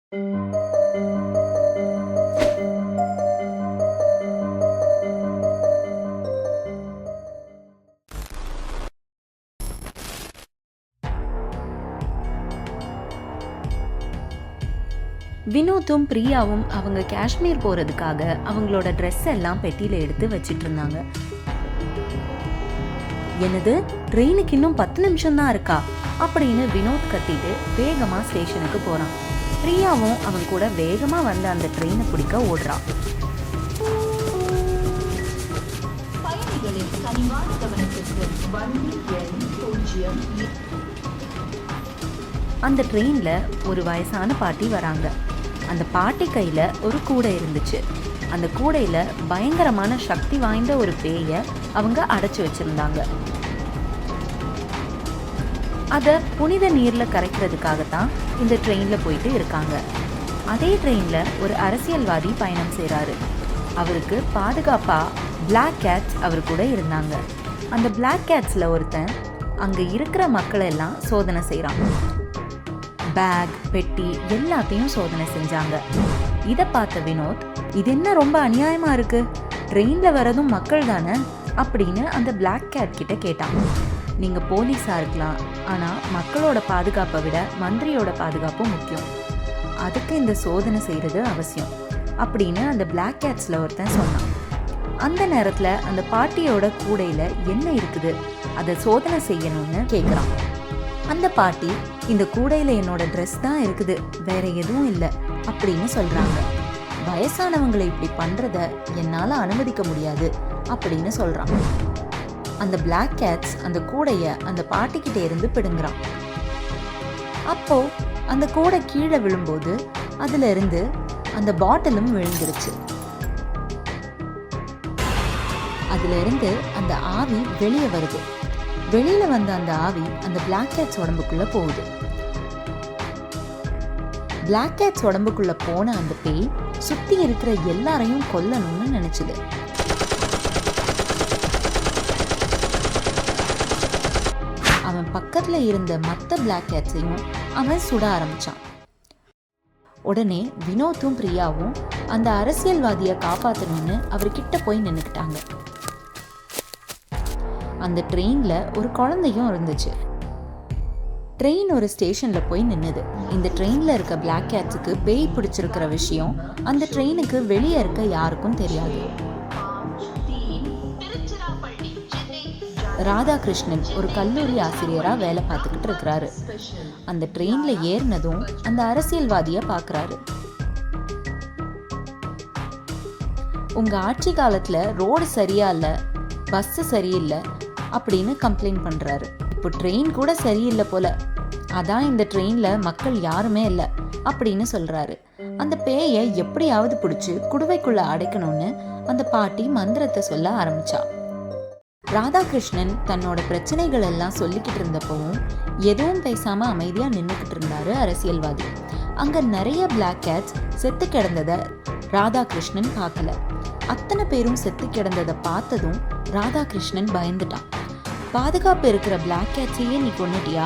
வினோத்தும் பிரியாவும் அவங்க காஷ்மீர் போறதுக்காக அவங்களோட ட்ரெஸ் எல்லாம் பெட்டியில எடுத்து வச்சிட்டு இருந்தாங்க. என்னது, ட்ரெயினுக்கு இன்னும் 10 நிமிஷம் தான் இருக்கா அப்படின்னு வினோத் கத்திட்டு வேகமா ஸ்டேஷனுக்கு போறான். பிரியாவும் அவன் கூட வேகமா வந்து அந்த ட்ரெயினை பிடிக்க ஓடுறான். அந்த ட்ரெயின்ல ஒரு வயசான பாட்டி வராங்க. அந்த பாட்டி கையில ஒரு கூடை இருந்துச்சு. அந்த கூடையில பயங்கரமான சக்தி வாய்ந்த ஒரு பேயை அவங்க அடைச்சு வச்சிருந்தாங்க. அத புனித நீர்ல கரைக்கிறதுக்காகத்தான் இந்த ட்ரெயின்ல போயிட்டு இருக்காங்க. அதே ட்ரெயின்ல ஒரு அரசியல்வாதி பயணம் செய்றாரு. அவருக்கு பாதுகாப்பா பிளாக் கேட்ஸ் அவர் கூட இருந்தாங்க. அந்த பிளாக் கேட்ஸ்ல ஒருத்தன் அங்க இருக்கிற மக்களை எல்லாம் சோதனை செய்றான். பேக், பெட்டி எல்லாத்தையும் சோதனை செஞ்சாங்க. இதை பார்த்த வினோத், இது என்ன ரொம்ப அநியாயமா இருக்கு, ட்ரெயின்ல வரதும் மக்கள் தானே அப்படின்னு அந்த பிளாக் கேட் கிட்ட கேட்டான். நீங்க போலீஸா இருக்கலாம், ஆனா மக்களோட பாதுகாப்பை விட மந்திரியோட பாதுகாப்பும் முக்கியம். அதுக்கு இந்த சோதனை செய்யறது அவசியம் அப்படின்னு அந்த பிளாக் கேட்ஸ்ல ஒருத்தன் சொன்னான். அந்த நேரத்துல அந்த பாட்டியோட கூடையில என்ன இருக்குது, அதை சோதனை செய்யணும்னு கேட்குறான். அந்த பாட்டி, இந்த கூடையில என்னோட ட்ரெஸ் தான் இருக்குது, வேற எதுவும் இல்லை அப்படின்னு சொல்றாங்க. வயசானவங்களை இப்படி பண்றத என்னால அனுமதிக்க முடியாது அப்படின்னு சொல்றான். அந்த பிளாக் கேட்ஸ் அந்த கூடைய அந்த பாட்டிக்கிட்ட இருந்து பிடுங்குறான். அப்போ அந்த கூடை கீழே விழும்போது அதுல இருந்து அந்த பாட்டிலும் விழுந்துருச்சு. அதுல இருந்து அந்த ஆவி வெளியே வருது. வெளியில வந்த அந்த ஆவி அந்த பிளாக் கேட்ஸ் உடம்புக்குள்ள போகுது. பிளாக் கேட்ஸ் உடம்புக்குள்ள போன அந்த பேய் சுத்தி இருக்கிற எல்லாரையும் கொல்லணும்னு நினைச்சது. அவன் பக்கத்துல இருந்த மற்ற பிளாக் கேட்ஸையும் அவன் சுட ஆரம்பிச்சான். உடனே வினோத்தும் பிரியாவும் அந்த அரசியல்வாதியை காப்பாற்றணும்னு அவர்கிட்ட போய் நின்னுக்கிட்டாங்க. அந்த ட்ரெயின்ல ஒரு குழந்தையும் இருந்துச்சு. ட்ரெயின் ஒரு ஸ்டேஷன்ல போய் நின்னுது. இந்த ட்ரெயின்ல இருக்க பிளாக் கேட்ஸுக்கு பேய் பிடிச்சிருக்கிற விஷயம் அந்த ட்ரெயினுக்கு வெளியே இருக்க யாருக்கும் தெரியாது. ராதாகிருஷ்ணன் ஒரு கல்லூரி ஆசிரியரா வேலை பார்த்துக்கிட்டு இருக்கிறாரு. அந்த ட்ரெயின்ல ஏறினதும் அந்த அரசியல்வாதிய பாக்குறாரு. உங்க ஆட்சி காலத்துல ரோடு சரியா இல்ல, பஸ் சரியில்லை அப்படின்னு கம்ப்ளைண்ட் பண்றாரு. இப்போ ட்ரெயின் கூட சரியில்லை போல, அதான் இந்த ட்ரெயின்ல மக்கள் யாருமே இல்லை அப்படின்னு சொல்றாரு. அந்த பேயை எப்படியாவது பிடிச்சு குடுவைக்குள்ள அடைக்கணும்னு அந்த பாட்டி மந்திரத்தை சொல்ல ஆரம்பிச்சா. ராதாகிருஷ்ணன் தன்னோட பிரச்சனைகள் எல்லாம் சொல்லிக்கிட்டு இருந்தப்பவும் எதுவும் பேசாம அமைதியா நின்னுக்கிட்டு இருந்தாரு அரசியல்வாதி. அங்க நிறைய பிளாக் கேட்ஸ் செத்து கிடந்தத ராதாகிருஷ்ணன் பார்க்கல. அத்தனை பேரும் செத்து கிடந்ததை பார்த்ததும் ராதாகிருஷ்ணன் பயந்துட்டான். பாதுகாப்பு இருக்கிற பிளாக் கேட்ஸையே நீ கொன்னுட்டியா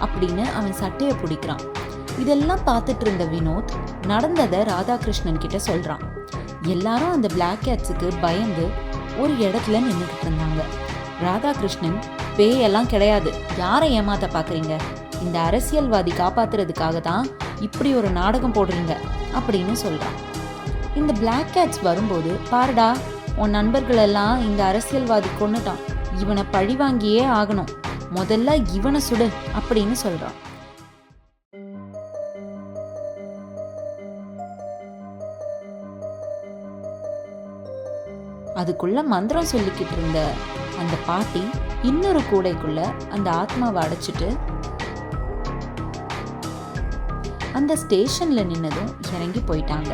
அப்படின்னு அவன் சட்டையை பிடிக்கிறான். இதெல்லாம் பார்த்துட்டு இருந்த வினோத் நடந்ததை ராதாகிருஷ்ணன் கிட்ட சொல்றான். எல்லாரும் அந்த பிளாக் கேட்ஸுக்கு பயந்து ஒரு இடத்துல நின்றுக்கிட்டு இருந்தாங்க. ராதாகிருஷ்ணன், பேயெல்லாம் கிடையாது, யாரை ஏமாத்த பாக்குறீங்க, இந்த அரசியல்வாதி காப்பாத்துறதுக்காக தான் இப்படி ஒரு நாடகம் போடுறீங்க அப்படின்னு சொல்றான். இந்த பிளாக் கேட்ஸ் வரும்போது, பாருடா உன் நண்பர்கள் எல்லாம் இந்த அரசியல்வாதி கொன்னுட்டான், இவனை பழி வாங்கியே ஆகணும், முதல்ல இவனை சுடு அப்படின்னு சொல்றான். அதுக்குள்ள மந்திரம் சொல்லிக்கிட்டு இருந்த அந்த பாட்டி இன்னொரு கூடைக்குள்ள அந்த ஆத்மாவை அடைச்சிட்டு அந்த ஸ்டேஷன்ல நின்னதும் இறங்கி போயிட்டாங்க.